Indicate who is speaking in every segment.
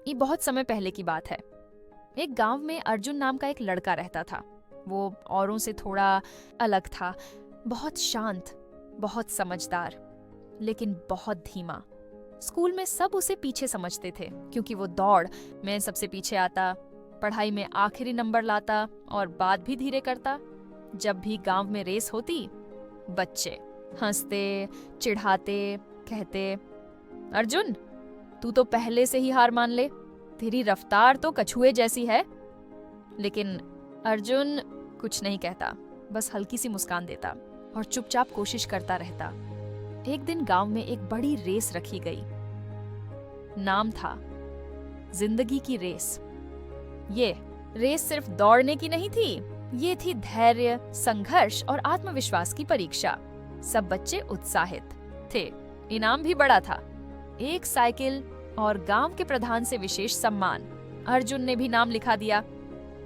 Speaker 1: ये बहुत समय पहले की बात है। एक गांव में अर्जुन नाम का एक लड़का रहता था। वो औरों से थोड़ा अलग था, बहुत शांत, बहुत समझदार, लेकिन बहुत धीमा। स्कूल में सब उसे पीछे समझते थे क्योंकि वो दौड़ में सबसे पीछे आता, पढ़ाई में आखिरी नंबर लाता और बात भी धीरे करता। जब भी गांव में रेस होती, बच्चे हंसते, चिढ़ाते, कहते, अर्जुन तू तो पहले से ही हार मान ले, तेरी रफ्तार तो कछुए जैसी है। लेकिन अर्जुन कुछ नहीं कहता, बस हल्की सी मुस्कान देता और चुपचाप कोशिश करता रहता। एक दिन गांव में एक बड़ी रेस रखी गई। नाम था जिंदगी की रेस। ये रेस सिर्फ दौड़ने की नहीं थी, ये थी धैर्य, संघर्ष और आत्मविश्वास की परीक्षा। सब बच्चे उत्साहित थे। इनाम भी बड़ा था, एक साइकिल और गांव के प्रधान से विशेष सम्मान। अर्जुन ने भी नाम लिखा दिया।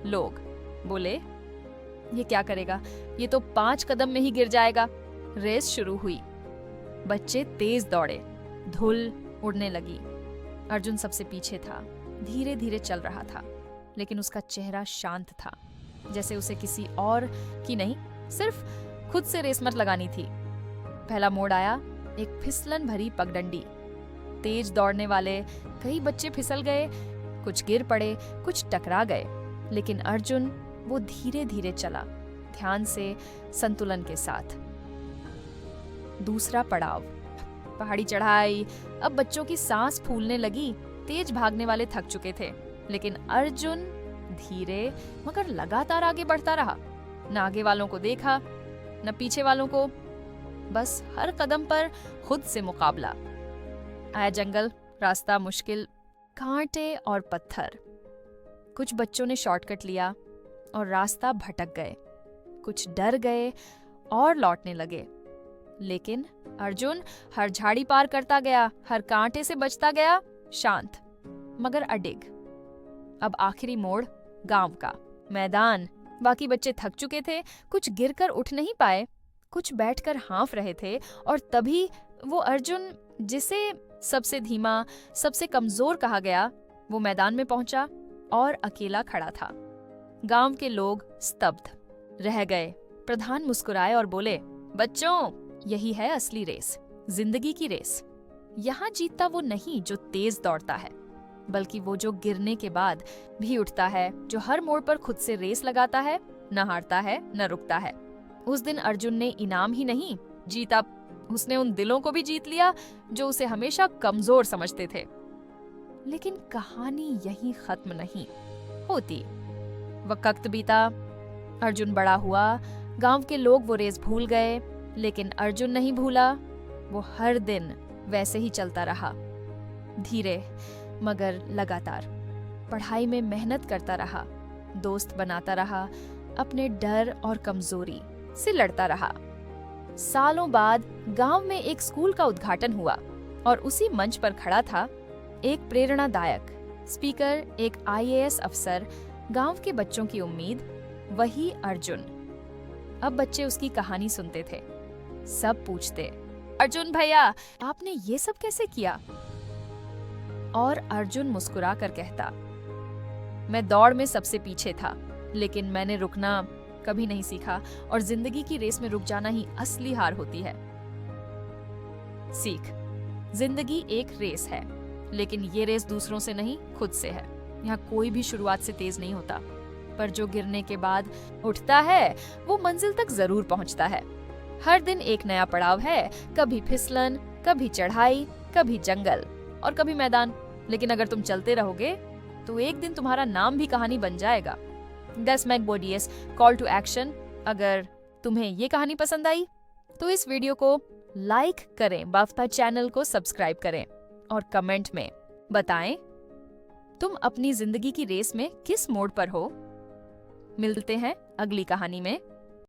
Speaker 1: लोग बोले, ये क्या करेगा, ये तो 5 कदम में ही गिर जाएगा। रेस शुरू हुई। बच्चे तेज दौड़े, धूल उड़ने लगी। अर्जुन सबसे पीछे था, धीरे धीरे चल रहा था, लेकिन उसका चेहरा शांत था, जैसे उसे किसी और की नहीं, सिर्फ खुद से रेस मत लगानी थी। पहला मोड़ आया, एक फिसलन भरी पगडंडी। तेज दौड़ने वाले कई बच्चे फिसल गए, कुछ गिर पड़े, कुछ टकरा गए, लेकिन अर्जुन वो धीरे धीरे चला, ध्यान से, संतुलन के साथ। दूसरा पड़ाव, पहाड़ी चढ़ाई। अब बच्चों की सांस फूलने लगी। तेज भागने वाले थक चुके थे, लेकिन अर्जुन धीरे मगर लगातार आगे बढ़ता रहा। न आगे वालों को देखा, न पीछे वालों को, बस हर कदम पर खुद से मुकाबला। आया जंगल, रास्ता मुश्किल, कांटे और पत्थर। कुछ बच्चों ने शॉर्टकट लिया और रास्ता भटक गए, कुछ डर गए और लौटने लगे। लेकिन अर्जुन हर झाड़ी पार करता गया, हर कांटे से बचता गया, शांत मगर अडिग। अब आखिरी मोड़, गांव का मैदान। बाकी बच्चे थक चुके थे, कुछ गिरकर उठ नहीं पाए, कुछ बैठकर हाँफ रहे थे, और तभी वो अर्जुन, जिसे सबसे धीमा, सबसे कमजोर कहा गया, वो मैदान में पहुंचा और अकेला खड़ा था। गांव के लोग स्तब्ध रह गए। प्रधान मुस्कुराए और बोले, बच्चों, यही है असली रेस, जिंदगी की रेस। यहाँ जीतता वो नहीं जो तेज दौड़ता है, बल्कि वो जो गिरने के बाद भी उठता है, जो हर मोड़ पर खुद से रेस लगाता है, न हारता है न रुकता है। उस दिन अर्जुन ने इनाम ही नहीं जीता, उसने उन दिलों को भी जीत लिया जो उसे हमेशा कमजोर समझते थे। लेकिन कहानी यहीं खत्म नहीं होती। वक्त बीता, अर्जुन बड़ा हुआ, गांव के लोग वो रेस भूल गए, लेकिन अर्जुन नहीं भूला। वो हर दिन वैसे ही चलता रहा, धीरे मगर लगातार। पढ़ाई में मेहनत करता रहा, दोस्त बनाता रहा, अपने डर और कमजोरी से लड़ता रहा। सालों बाद गांव में एक स्कूल का उद्घाटन हुआ और उसी मंच पर खड़ा था एक प्रेरणादायक स्पीकर, एक IAS अफसर, गांव के बच्चों की उम्मीद, वही अर्जुन। अब बच्चे उसकी कहानी सुनते थे। सब पूछते, अर्जुन भैया, आपने ये सब कैसे किया? और अर्जुन मुस्कुरा कर कहता, मैं दौड़ में सबसे पीछे था, लेकिन मैंने रुकना कभी नहीं सीखा, और जिंदगी की रेस में रुक जाना ही असली हार होती है। सीख, जिंदगी एक रेस है, लेकिन ये रेस दूसरों से नहीं, खुद से है। यहाँ कोई भी शुरुआत से तेज नहीं होता, पर जो गिरने के बाद उठता है वो मंजिल तक जरूर पहुंचता है। हर दिन एक नया पड़ाव है, कभी फिसलन, कभी चढ़ाई, कभी जंगल और कभी मैदान। लेकिन अगर तुम चलते रहोगे तो एक दिन तुम्हारा नाम भी कहानी बन जाएगा। That's my BODS call to action. अगर तुम्हें ये कहानी पसंद आई तो इस वीडियो को लाइक करें, बाफ्ता चैनल को सब्सक्राइब करें और कमेंट में बताएं तुम अपनी जिंदगी की रेस में किस मोड़ पर हो। मिलते हैं अगली कहानी में।